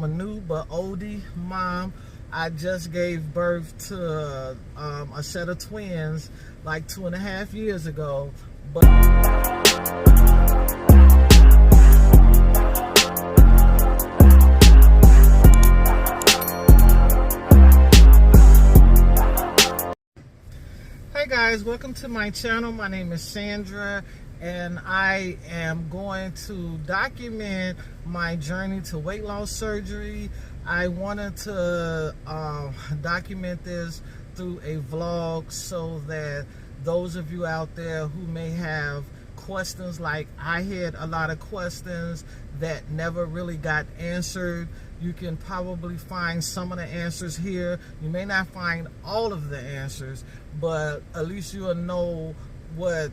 I'm a new but oldie mom. I just gave birth to a set of twins like 2.5 years ago. But hey guys, welcome to my channel. My name is Sandra, and I am going to document my journey to weight loss surgery. I wanted to document this through a vlog so that those of you out there who may have questions, like I had a lot of questions that never really got answered, you can probably find some of the answers here. You may not find all of the answers, but at least you'll know what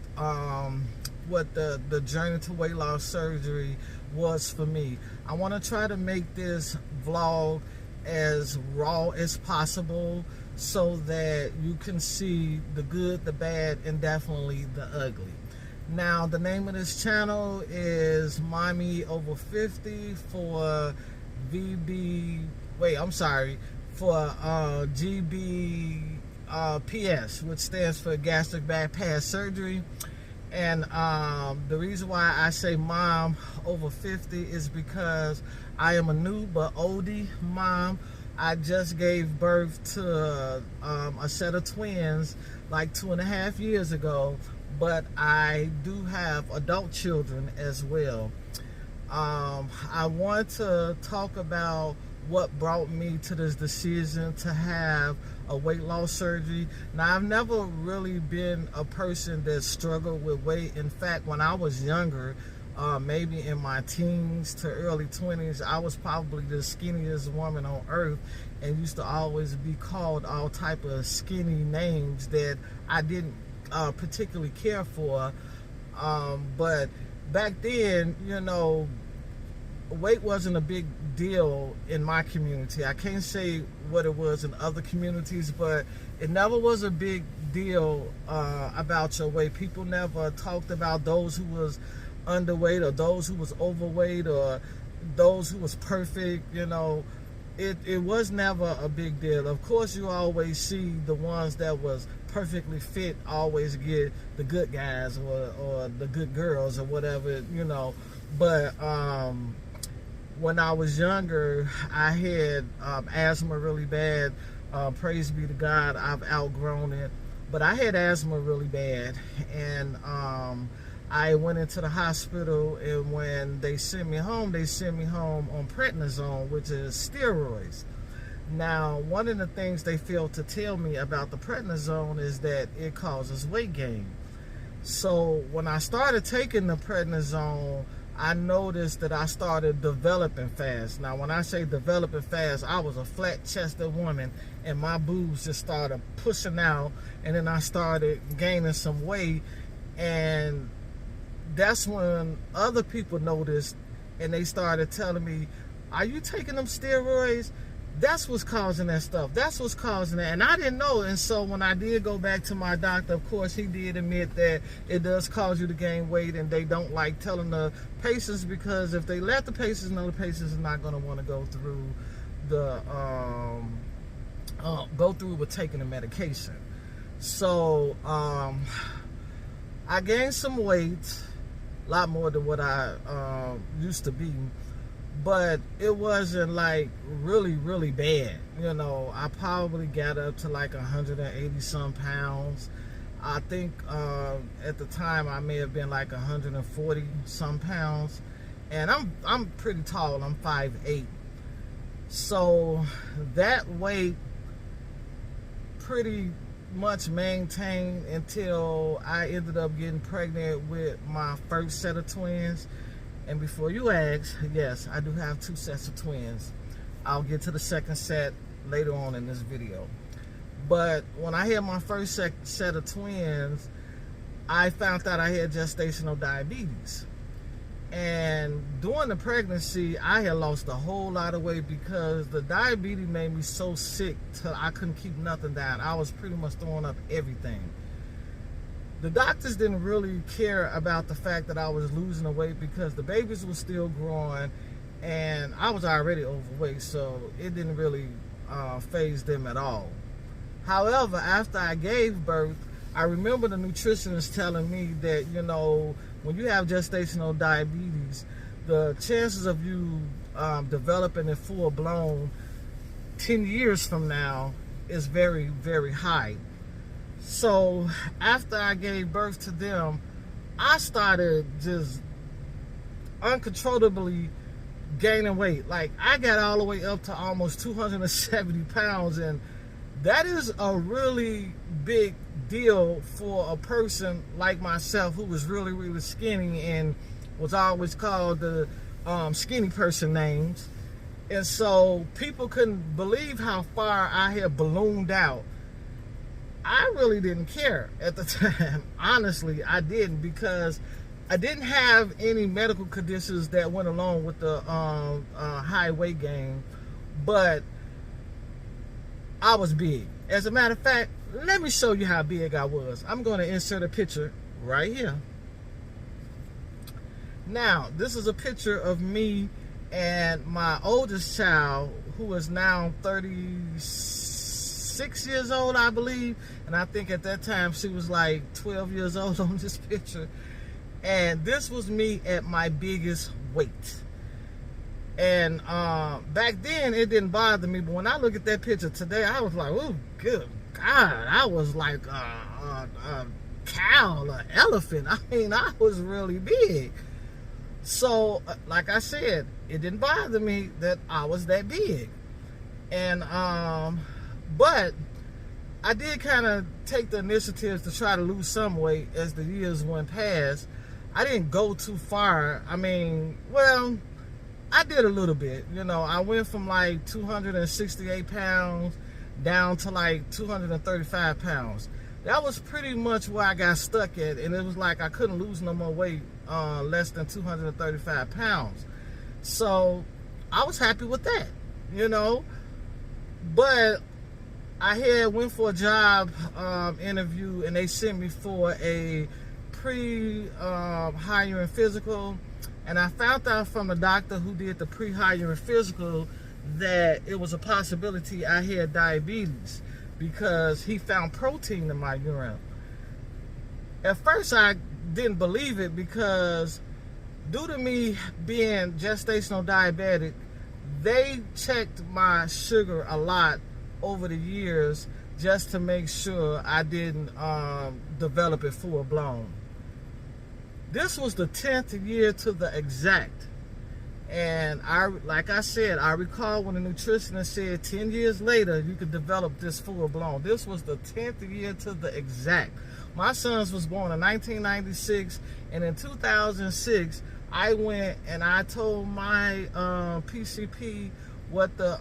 the journey to weight loss surgery was for me. I want to try to make this vlog as raw as possible so that you can see the good, the bad, and definitely the ugly. Now, the name of this channel is Mommy Over 50 for GBPS, which stands for Gastric Bypass Surgery. And the reason why I say Mom Over 50 is because I am a new but oldie mom. I just gave birth to a set of twins like 2.5 years ago, but I do have adult children as well. I want to talk about what brought me to this decision to have a weight loss surgery. Now, I've never really been a person that struggled with weight. In fact, when I was younger, maybe in my teens to early 20s, I was probably the skinniest woman on earth and used to always be called all type of skinny names that I didn't particularly care for. But back then, you know, weight wasn't a big deal in my community. I can't say what it was in other communities, but it never was a big deal about your weight. People never talked about those who was underweight or those who was overweight or those who was perfect. You know, it was never a big deal. Of course, you always see the ones that was perfectly fit always get the good guys or the good girls or whatever, you know. But when I was younger, I had asthma really bad. Praise be to God, I've outgrown it. But I had asthma really bad, and I went into the hospital, and when they sent me home on prednisone, which is steroids. Now, one of the things they failed to tell me about the prednisone is that it causes weight gain. So when I started taking the prednisone, I noticed that I started developing fast. Now, when I say developing fast, I was a flat-chested woman, and my boobs just started pushing out, and then I started gaining some weight, and that's when other people noticed, and they started telling me, "Are you taking them steroids? That's what's causing that stuff. That's what's causing that." And I didn't know. And so when I did go back to my doctor, of course, he did admit that it does cause you to gain weight, and they don't like telling the patients, because if they let the patients know, the patients are not going to want to go through with taking the medication. So I gained some weight, a lot more than what I used to be. But it wasn't like really, really bad. You know, I probably got up to like 180 some pounds. I think at the time I may have been like 140 some pounds. And I'm pretty tall. I'm 5'8". So that weight pretty much maintained until I ended up getting pregnant with my first set of twins. And before you ask, yes, I do have 2 sets of twins. I'll get to the second set later on in this video. But when I had my first set of twins, I found out I had gestational diabetes. And during the pregnancy, I had lost a whole lot of weight because the diabetes made me so sick till I couldn't keep nothing down. I was pretty much throwing up everything. The doctors didn't really care about the fact that I was losing the weight because the babies were still growing and I was already overweight, so it didn't really faze them at all. However, after I gave birth, I remember the nutritionist telling me that, you know, when you have gestational diabetes, the chances of you developing it full blown 10 years from now is very, very high. So after I gave birth to them, I started just uncontrollably gaining weight. Like, I got all the way up to almost 270 pounds, and that is a really big deal for a person like myself who was really, really skinny and was always called the skinny person names. And so people couldn't believe how far I had ballooned out. I really didn't care at the time. Honestly, I didn't, because I didn't have any medical conditions that went along with the high weight gain, but I was big. As a matter of fact, let me show you how big I was. I'm going to insert a picture right here. Now, this is a picture of me and my oldest child, who is now 36 years old, I believe. And I think at that time she was like 12 years old on this picture. And this was me at my biggest weight. And back then it didn't bother me, but when I look at that picture today, I was like, oh, good God, I was like a cow, an elephant. I mean, I was really big. So, like I said, it didn't bother me that I was that big. And, but I did kind of take the initiative to try to lose some weight as the years went past. I didn't go too far. I mean, well, I did a little bit. You know, I went from like 268 pounds down to like 235 pounds. That was pretty much where I got stuck at, and it was like I couldn't lose no more weight less than 235 pounds. So I was happy with that, you know. But I had went for a job interview, and they sent me for a pre-hiring physical, and I found out from the doctor who did the pre-hiring physical that it was a possibility I had diabetes, because he found protein in my urine. At first I didn't believe it, because due to me being gestational diabetic, they checked my sugar a lot over the years just to make sure I didn't develop it full blown. This was the 10th year to the exact. And like I said, I recall when the nutritionist said 10 years later you could develop this full blown. This was the 10th year to the exact. My sons was born in 1996, and in 2006 I went and I told my PCP what the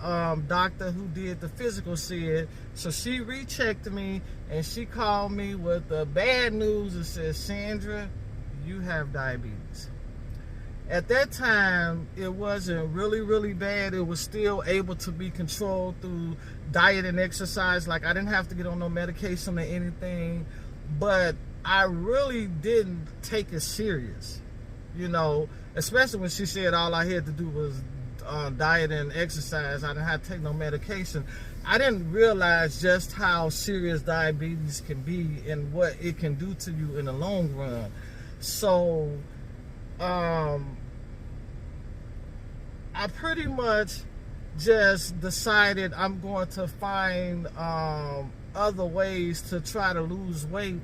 doctor who did the physical said. So she rechecked me, and she called me with the bad news and said, Sandra, you have diabetes. At that time, it wasn't really, really bad. It was still able to be controlled through diet and exercise. Like, I didn't have to get on no medication or anything, but I really didn't take it serious, you know, especially when she said all I had to do was diet and exercise. I didn't have to take no medication. I didn't realize just how serious diabetes can be and what it can do to you in the long run. So, I pretty much just decided I'm going to find other ways to try to lose weight,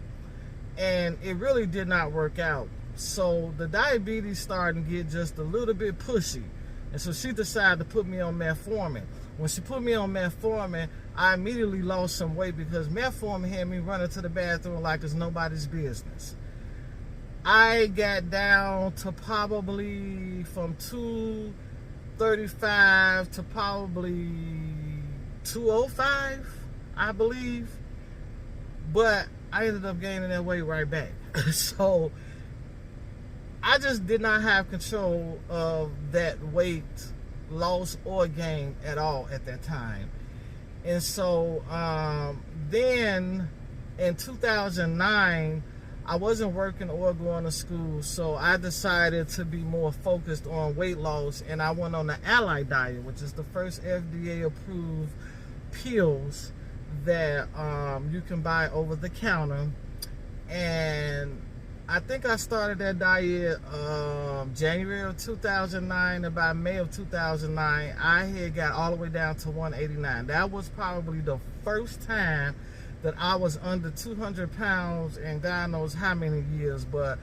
and it really did not work out. So the diabetes started to get just a little bit pushy, and so she decided to put me on metformin. When she put me on metformin, I immediately lost some weight, because metformin had me running to the bathroom like it's nobody's business. I got down to probably from 235 to probably 205, I believe. But I ended up gaining that weight right back. So I just did not have control of that weight loss or gain at all at that time. And so then in 2009, I wasn't working or going to school, so I decided to be more focused on weight loss, and I went on the Ally diet, which is the first FDA approved pills that you can buy over the counter. And I think I started that diet January of 2009, and by May of 2009 I had got all the way down to 189. That was probably the first time that I was under 200 pounds in God knows how many years. But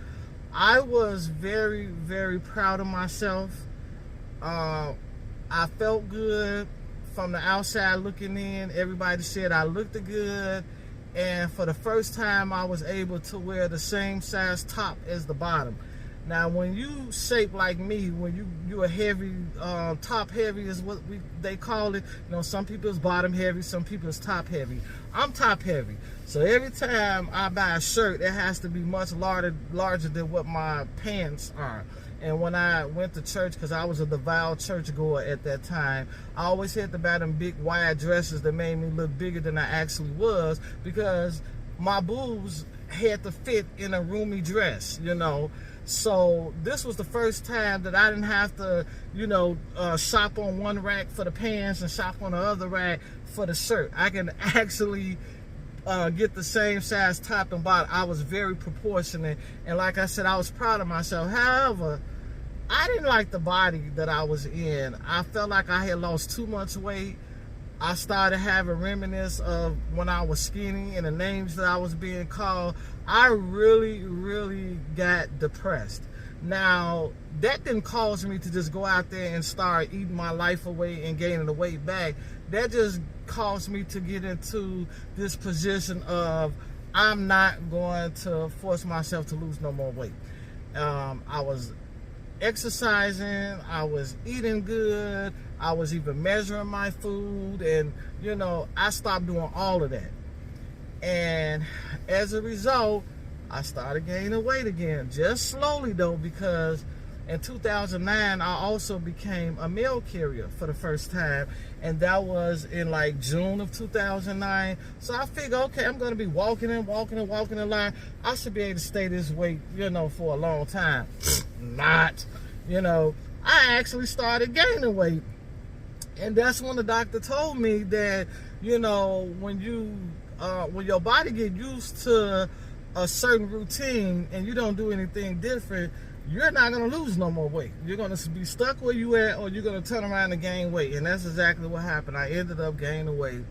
I was very, very proud of myself. I felt good from the outside looking in. Everybody said I looked good. And for the first time, I was able to wear the same size top as the bottom. Now, when you shape like me, when you're a heavy, top heavy is what they call it. You know, some people is bottom heavy, some people is top heavy. I'm top heavy. So every time I buy a shirt, it has to be much larger than what my pants are. And when I went to church, because I was a devout churchgoer at that time, I always had to buy them big wide dresses that made me look bigger than I actually was, because my boobs had to fit in a roomy dress, you know. So this was the first time that I didn't have to, you know, shop on one rack for the pants and shop on the other rack for the shirt. I can actually get the same size top and bottom. I was very proportionate, and like I said, I was proud of myself. However, I didn't like the body that I was in. I felt like I had lost too much weight. I started having reminiscence of when I was skinny and the names that I was being called. I really, really got depressed. Now, that didn't cause me to just go out there and start eating my life away and gaining the weight back. That just caused me to get into this position of, I'm not going to force myself to lose no more weight. I was exercising, I was eating good, I was even measuring my food, and you know, I stopped doing all of that. And as a result, I started gaining weight again, just slowly though, because in 2009 I also became a mail carrier for the first time, and that was in like June of 2009. So I figured, okay, I'm going to be walking in line. I should be able to stay this weight, you know, for a long time. Not, you know, I actually started gaining weight. And that's when the doctor told me that, you know, when your body get used to a certain routine and you don't do anything different, you're not going to lose no more weight. You're going to be stuck where you at, or you're going to turn around and gain weight. And that's exactly what happened. I ended up gaining weight.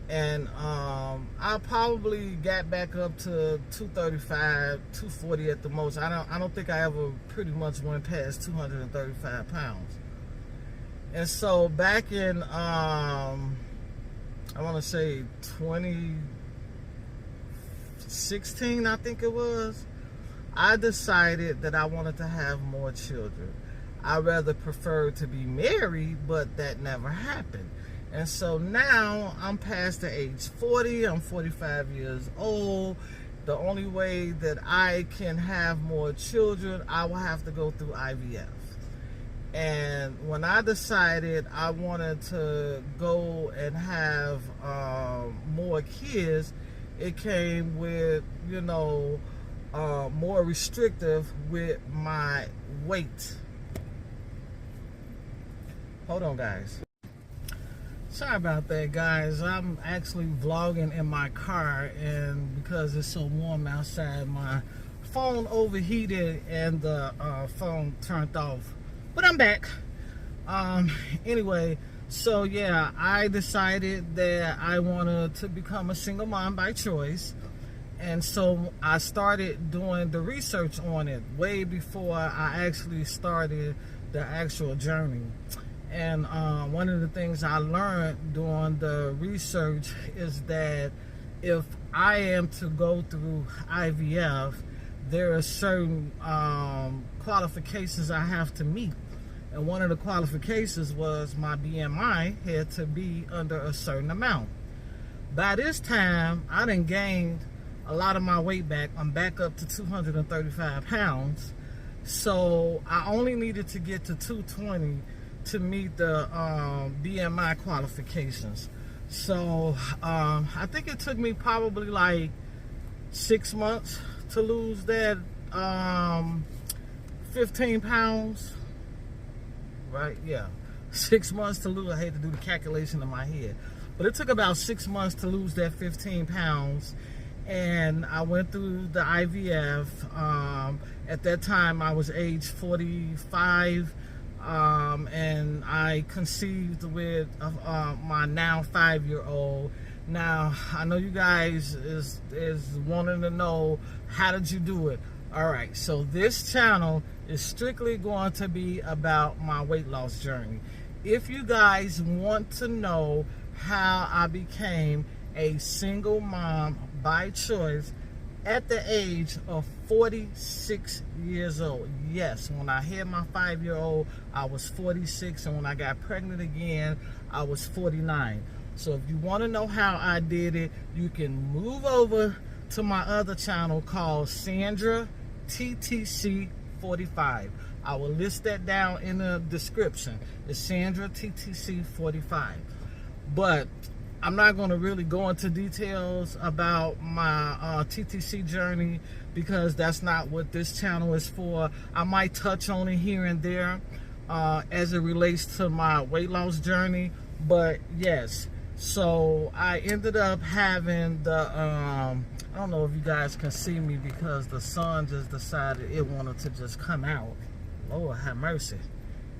And I probably got back up to 235, 240 at the most. I don't think I ever pretty much went past 235 pounds. And so back in, I want to say 2016, I think it was, I decided that I wanted to have more children. I rather preferred to be married, but that never happened. And so now I'm past the age 40, I'm 45 years old. The only way that I can have more children, I will have to go through IVF. And when I decided I wanted to go and have more kids, it came with, you know, more restrictive with my weight. Hold on, guys. Sorry about that, guys. I'm actually vlogging in my car, and because it's so warm outside, my phone overheated and the phone turned off. But I'm back. Anyway, so yeah, I decided that I wanted to become a single mom by choice. And so I started doing the research on it way before I actually started the actual journey. And one of the things I learned doing the research is that if I am to go through IVF, there are certain qualifications I have to meet. And one of the qualifications was my BMI had to be under a certain amount. By this time, I done gained a lot of my weight back. I'm back up to 235 pounds. So I only needed to get to 220 to meet the BMI qualifications. So I think it took me probably like 6 months to lose that 15 pounds, right? Yeah, 6 months to lose. I hate to do the calculation in my head, but it took about 6 months to lose that 15 pounds. And I went through the IVF. At that time, I was age 45, and I conceived with my now 5-year-old. Now, I know you guys is wanting to know, how did you do it? All right, so this channel is strictly going to be about my weight loss journey. If you guys want to know how I became a single mom by choice at the age of 46 years old. Yes, when I had my 5-year-old, I was 46, and when I got pregnant again, I was 49. So if you want to know how I did it, you can move over to my other channel called Sandra TTC 45. I will list that down in the description. It's Sandra TTC 45. But I'm not going to really go into details about my TTC journey, because that's not what this channel is for. I might touch on it here and there as it relates to my weight loss journey. But yes, so I ended up having the, I don't know if you guys can see me because the sun just decided it wanted to just come out. Lord have mercy.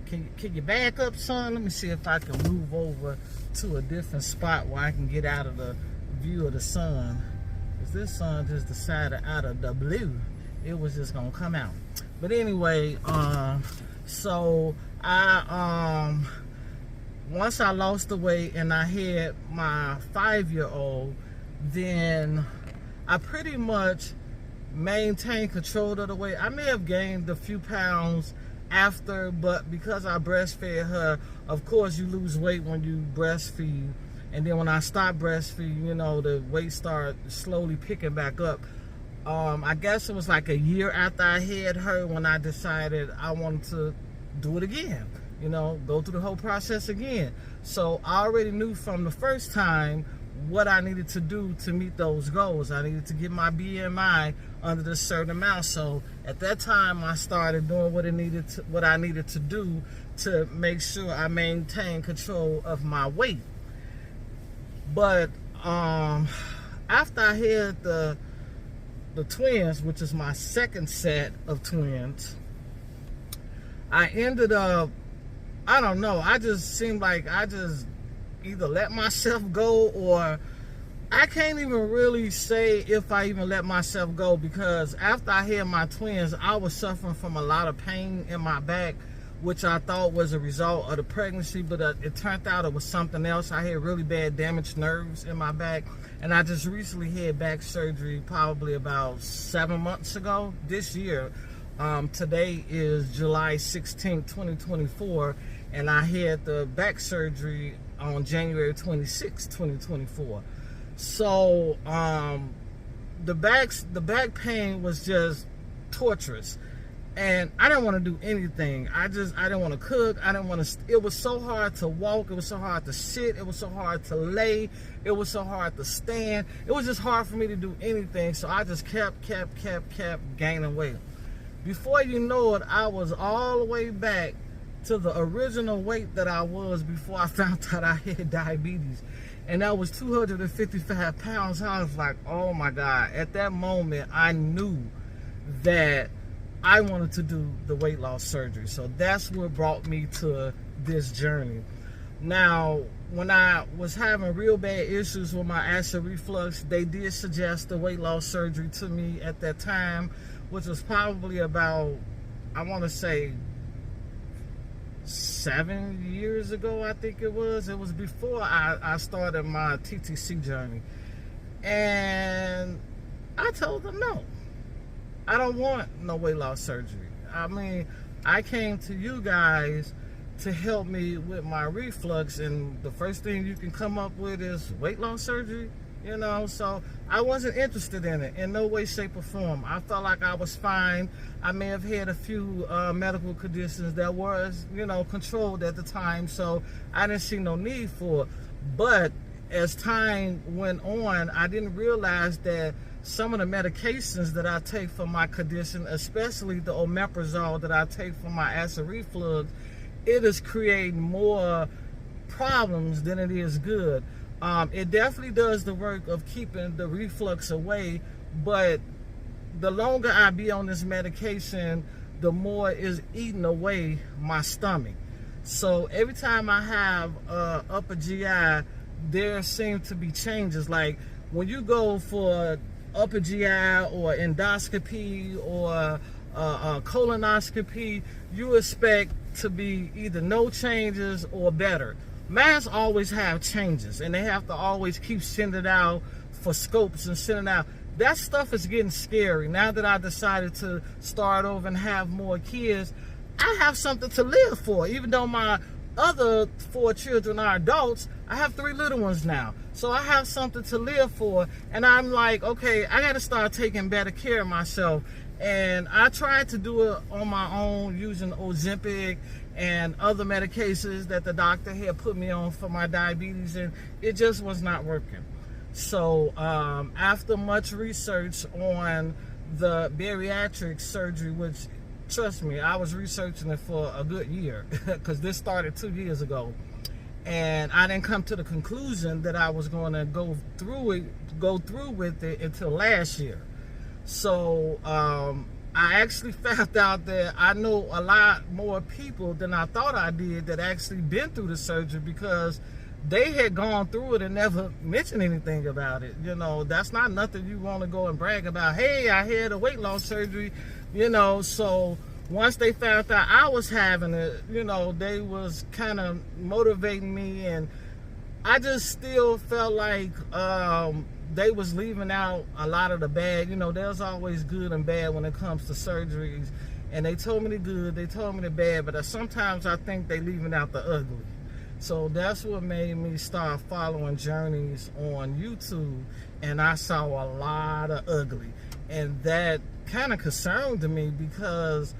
Can you back up, son? Let me see if I can move over to a different spot where I can get out of the view of the sun. Because this sun just decided out of the blue, it was just going to come out. But anyway, so I, once I lost the weight and I had my 5-year-old, then I pretty much maintained control of the weight. I may have gained a few pounds after, but because I breastfed her, of course you lose weight when you breastfeed. And then when I stopped breastfeeding, you know, the weight started slowly picking back up. I guess it was like a year after I had her when I decided I wanted to do it again, you know, go through the whole process again. So I already knew from the first time what I needed to do to meet those goals. I needed to get my BMI under this certain amount. So at that time, I started doing what I needed to do to make sure I maintain control of my weight. But after I had the twins, which is my second set of twins, I ended up, I don't know, I just seemed like I just either let myself go, or I can't even really say if I even let myself go, because after I had my twins, I was suffering from a lot of pain in my back, which I thought was a result of the pregnancy, but it turned out it was something else. I had really bad damaged nerves in my back, and I just recently had back surgery probably about 7 months ago this year. Today is July 16th, 2024, and I had the back surgery on January 26th, 2024. So the back pain was just torturous, and I didn't want to do anything. I didn't want to cook. I didn't want to. It was so hard to walk. It was so hard to sit. It was so hard to lay. It was so hard to stand. It was just hard for me to do anything. So I just kept gaining weight. Before you know it, I was all the way back to the original weight that I was before I found out I had diabetes. And that was 255 pounds. I was like, oh my God. At that moment, I knew that I wanted to do the weight loss surgery. So that's what brought me to this journey. Now, when I was having real bad issues with my acid reflux, they did suggest the weight loss surgery to me at that time, which was probably about, I want to say, 7 years ago, I think it was. It was before I started my TTC journey. And I told them no. I don't want no weight loss surgery. I mean, I came to you guys to help me with my reflux, and the first thing you can come up with is weight loss surgery, you know? So I wasn't interested in it in no way, shape, or form. I felt like I was fine. I may have had a few medical conditions that was, you know, controlled at the time, so I didn't see no need for it. But as time went on, I didn't realize that some of the medications that I take for my condition, especially the omeprazole that I take for my acid reflux, it is creating more problems than it is good. It definitely does the work of keeping the reflux away, but the longer I be on this medication, the more it's eating away my stomach. So every time I have upper GI, there seem to be changes. Like when you go for upper GI or endoscopy or colonoscopy, you expect to be either no changes or better. Mines always have changes, and they have to always keep sending out for scopes and sending out. That stuff is getting scary. Now that I decided to start over and have more kids, I have something to live for. Even though my other 4 children are adults, I have 3 little ones now. So I have something to live for. And I'm like, okay, I got to start taking better care of myself. And I tried to do it on my own using Ozempic and other medications that the doctor had put me on for my diabetes, and it just was not working. So after much research on the bariatric surgery, which, trust me, I was researching it for a good year because this started 2 years ago, and I didn't come to the conclusion that I was going to go through with it until last year. So I actually found out that I know a lot more people than I thought I did that actually been through the surgery, because they had gone through it and never mentioned anything about it. You know, that's not nothing you want to go and brag about. Hey, I had a weight loss surgery, you know. So once they found out I was having it, you know, they was kind of motivating me, and I just still felt like they was leaving out a lot of the bad. You know, there's always good and bad when it comes to surgeries, and they told me the good, they told me the bad, but sometimes I think they leaving out the ugly. So that's what made me start following journeys on YouTube, and I saw a lot of ugly, and that kind of concerned me because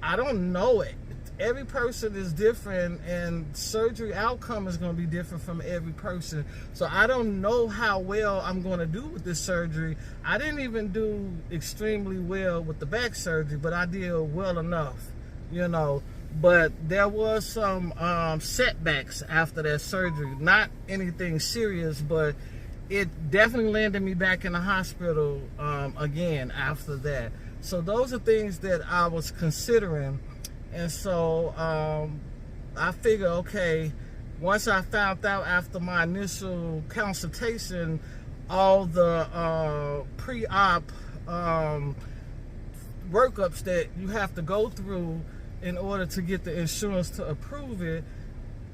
I don't know it. Every person is different, and surgery outcome is going to be different from every person. So I don't know how well I'm going to do with this surgery. I didn't even do extremely well with the back surgery, but I did well enough, you know. But there was some setbacks after that surgery. Not anything serious, but it definitely landed me back in the hospital again after that. So those are things that I was considering. And so I figured, okay, once I found out after my initial consultation, all the pre-op workups that you have to go through in order to get the insurance to approve it,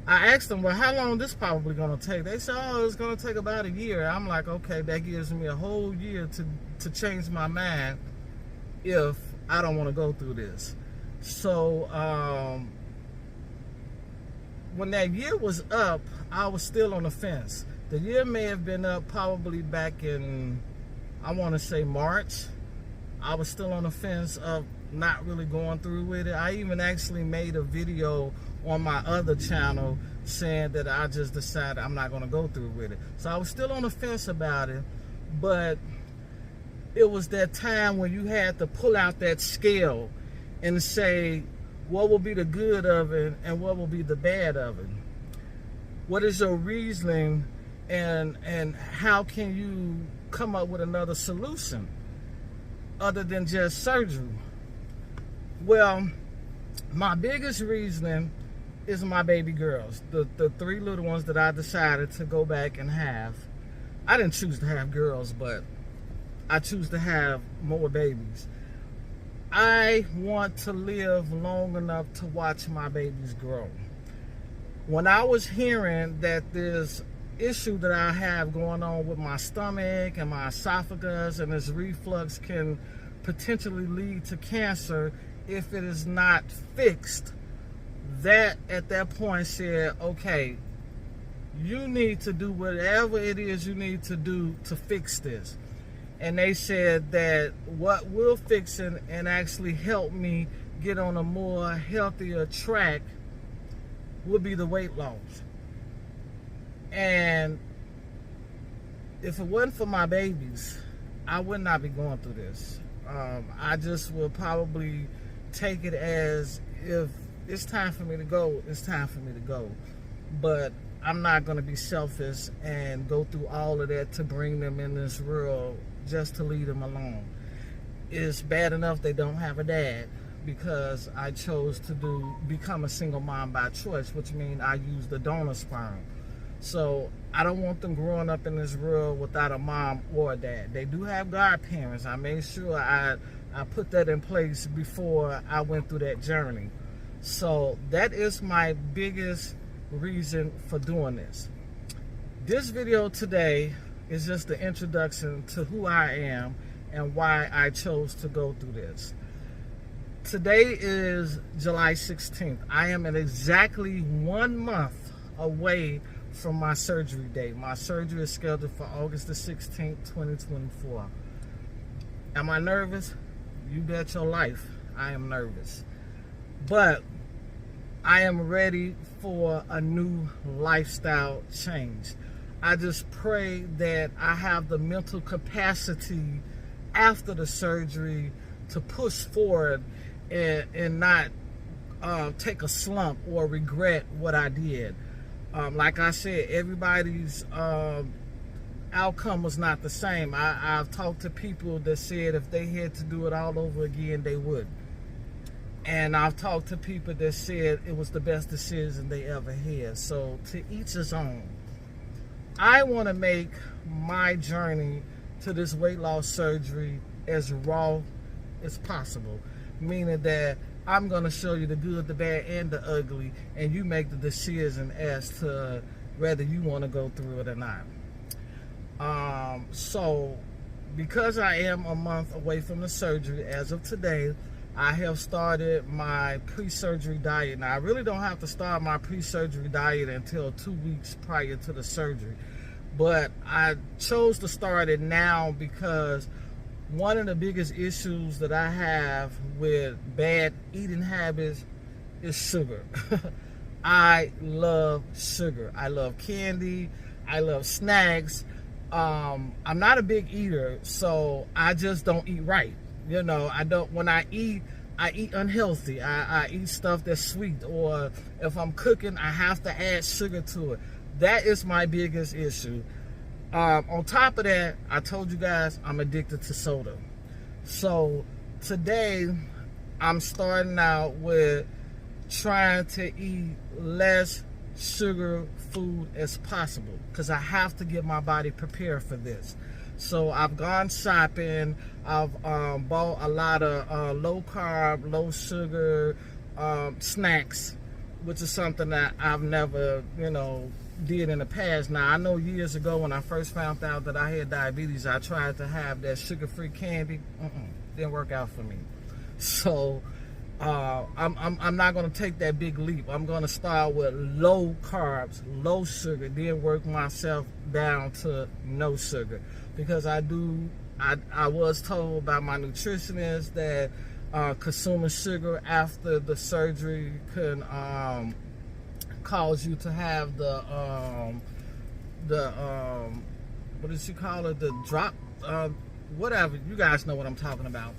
I asked them, well, how long this probably going to take? They said, oh, it's going to take about a year. I'm like, okay, that gives me a whole year to change my mind if I don't want to go through this. So when that year was up, I was still on the fence. The year may have been up probably back in, I want to say March. I was still on the fence of not really going through with it. I even actually made a video on my other channel saying that I just decided I'm not going to go through with it. So I was still on the fence about it, but it was that time when you had to pull out that scale and say what will be the good of it and what will be the bad of it. What is your reasoning, and how can you come up with another solution other than just surgery? Well, my biggest reasoning is my baby girls, the 3 little ones that I decided to go back and have. I didn't choose to have girls, but I choose to have more babies. I want to live long enough to watch my babies grow. When I was hearing that this issue that I have going on with my stomach and my esophagus and this reflux can potentially lead to cancer if it is not fixed, that at that point said, okay, you need to do whatever it is you need to do to fix this. And they said that what will fix it and actually help me get on a more healthier track would be the weight loss. And if it wasn't for my babies, I would not be going through this. I just will probably take it as, if it's time for me to go, it's time for me to go. But I'm not going to be selfish and go through all of that to bring them in this world just to leave them alone. It's bad enough they don't have a dad, because I chose to become a single mom by choice, which means I use the donor sperm. So I don't want them growing up in this world without a mom or a dad. They do have godparents. I made sure I put that in place before I went through that journey. So that is my biggest reason for doing this. This video today is just the introduction to who I am and why I chose to go through this. Today is July 16th. I am at exactly 1 month away from my surgery date. My surgery is scheduled for August the 16th, 2024. Am I nervous? You bet your life I am nervous. But I am ready for a new lifestyle change. I just pray that I have the mental capacity after the surgery to push forward and not take a slump or regret what I did. Like I said, everybody's outcome was not the same. I've talked to people that said if they had to do it all over again, they would. And I've talked to people that said it was the best decision they ever had. So to each his own. I want to make my journey to this weight loss surgery as raw as possible. Meaning that I'm going to show you the good, the bad, and the ugly, and you make the decision as to whether you want to go through it or not. So, because I am a month away from the surgery, as of today, I have started my pre-surgery diet. Now, I really don't have to start my pre-surgery diet until 2 weeks prior to the surgery. But I chose to start it now because one of the biggest issues that I have with bad eating habits is sugar. I love sugar. I love candy. I love snacks. I'm not a big eater, so I just don't eat right. You know, when I eat unhealthy. I eat stuff that's sweet, or if I'm cooking, I have to add sugar to it. That is my biggest issue. On top of that, I told you guys I'm addicted to soda. So today, I'm starting out with trying to eat less sugar food as possible, because I have to get my body prepared for this. So I've gone shopping. I've bought a lot of low carb, low sugar snacks, which is something that I've never, did in the past. Now, I know years ago when I first found out that I had diabetes, I tried to have that sugar-free candy. Didn't work out for me. So I'm not going to take that big leap. I'm going to start with low carbs, low sugar, then work myself down to no sugar. Because I was told by my nutritionist that consuming sugar after the surgery can cause you to have the what did she call it? The drop, whatever. You guys know what I'm talking about.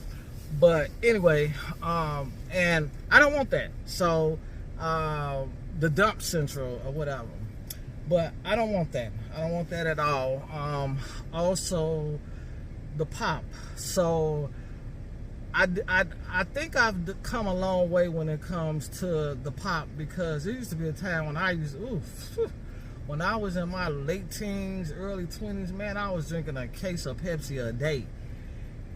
But anyway, and I don't want that. So the dump central or whatever. But I don't want that. I don't want that at all. Also, the pop. So I think I've come a long way when it comes to the pop, because there used to be a time when when I was in my late teens, early 20s, man, I was drinking a case of Pepsi a day.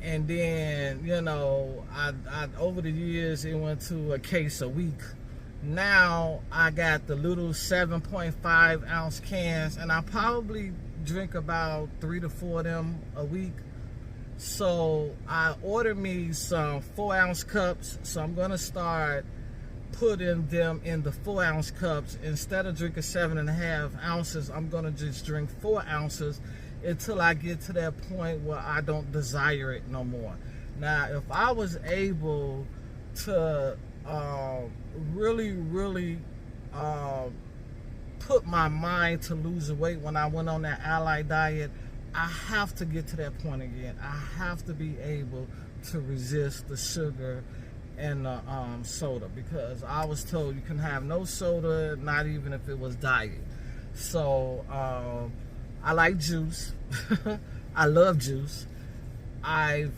And then, I over the years, it went to a case a week. Now I got the little 7.5 ounce cans, and I probably drink about 3 to 4 of them a week. So I ordered me some 4 ounce cups. So I'm gonna start putting them in the 4 ounce cups. Instead of drinking 7.5 ounces, I'm gonna just drink 4 ounces until I get to that point where I don't desire it no more. Now, if I was able to really put my mind to losing weight when I went on that Ally diet, I have to get to that point again. I have to be able to resist the sugar and the soda, because I was told you can have no soda, not even if it was diet. So I like juice. I love juice. I've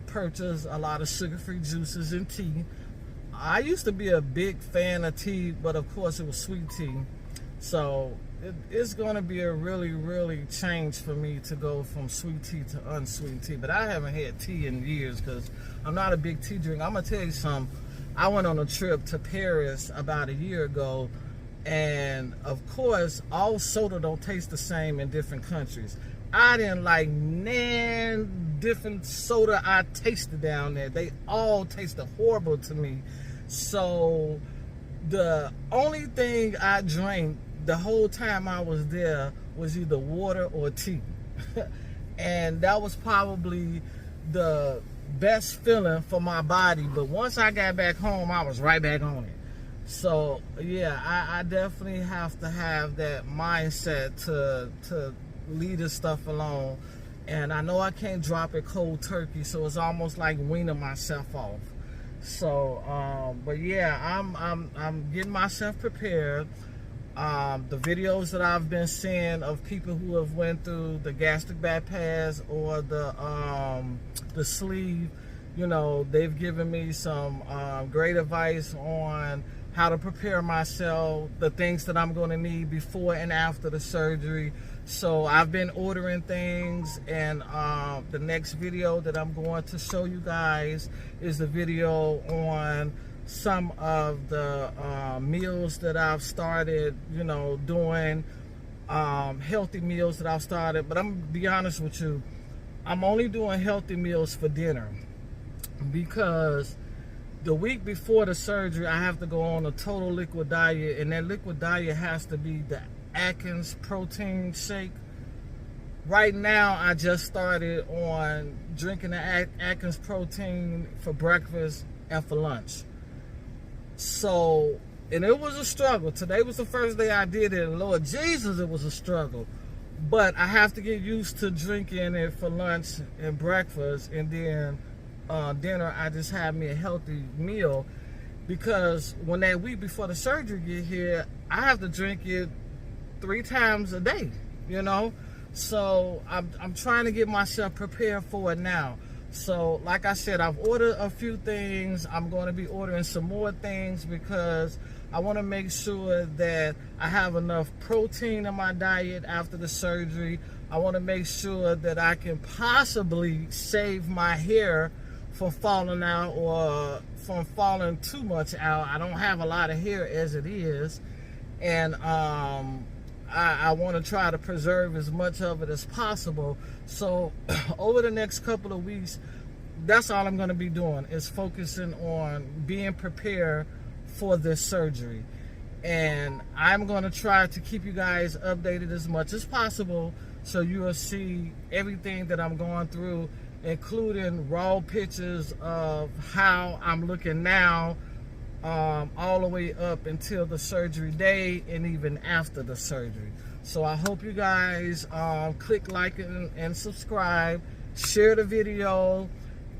purchased a lot of sugar-free juices and tea. I used to be a big fan of tea, but of course it was sweet tea. So it's going to be a really change for me to go from sweet tea to unsweet tea. But I haven't had tea in years because I'm not a big tea drinker. I'm going to tell you something. I went on a trip to Paris about a year ago, and of course all soda don't taste the same in different countries. I didn't like different soda I tasted down there. They all tasted horrible to me. So the only thing I drank the whole time I was there was either water or tea. And that was probably the best feeling for my body. But once I got back home, I was right back on it. So yeah, I definitely have to have that mindset to leave this stuff alone. And I know I can't drop it cold turkey, so it's almost like weaning myself off. So but yeah, I'm getting myself prepared. The videos that I've been seeing of people who have went through the gastric bypass or the sleeve, you know, they've given me some great advice on how to prepare myself, the things that I'm going to need before and after the surgery. So I've been ordering things, and the next video that I'm going to show you guys is the video on some of the meals that I've started, you know, doing, healthy meals that I've started. But I'm gonna be honest with you, I'm only doing healthy meals for dinner, because the week before the surgery I have to go on a total liquid diet, and that liquid diet has to be the Atkins protein shake. Right now I just started on drinking the Atkins protein for breakfast and for lunch. So, and it was a struggle. Today was the first day I did it, and Lord Jesus, it was a struggle. But I have to get used to drinking it for lunch and breakfast, and then dinner I just have me a healthy meal, because when that week before the surgery get here, I have to drink it 3 times a day, you know. So I'm trying to get myself prepared for it now. So like I said, I've ordered a few things. I'm going to be ordering some more things, because I want to make sure that I have enough protein in my diet after the surgery. I want to make sure that I can possibly save my hair from falling out, or from falling too much out. I don't have a lot of hair as it is, and I want to try to preserve as much of it as possible. So over the next couple of weeks, that's all I'm going to be doing, is focusing on being prepared for this surgery. And I'm going to try to keep you guys updated as much as possible, so you will see everything that I'm going through, including raw pictures of how I'm looking now, all the way up until the surgery day and even after the surgery. So I hope you guys click like and subscribe, share the video.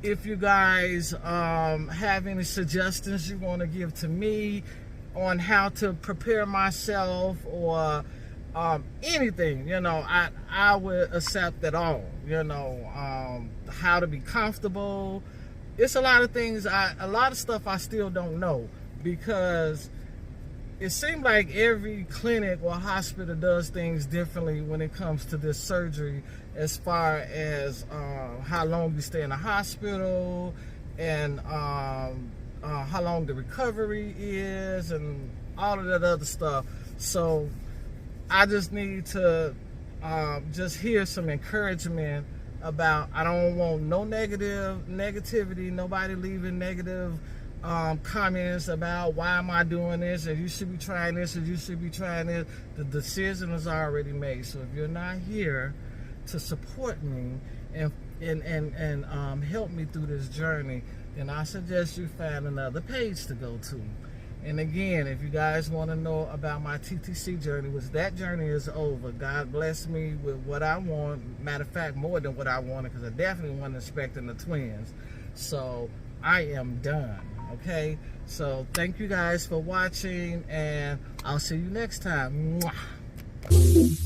If you guys have any suggestions you want to give to me on how to prepare myself, or anything, you know, I would accept it all, you know. How to be comfortable. It's a lot of things, a lot of stuff I still don't know, because it seems like every clinic or hospital does things differently when it comes to this surgery, as far as how long you stay in the hospital, and how long the recovery is, and all of that other stuff. So I just need to just hear some encouragement about, I don't want no negativity, nobody leaving negative comments about why am I doing this, and you should be trying this, and you should be trying this. The decision is already made. So if you're not here to support me and help me through this journey, then I suggest you find another page to go to. And again, if you guys want to know about my TTC journey, which that journey is over. God bless me with what I want. Matter of fact, more than what I wanted, because I definitely wasn't expecting the twins. So I am done. Okay, so thank you guys for watching, and I'll see you next time. Mwah.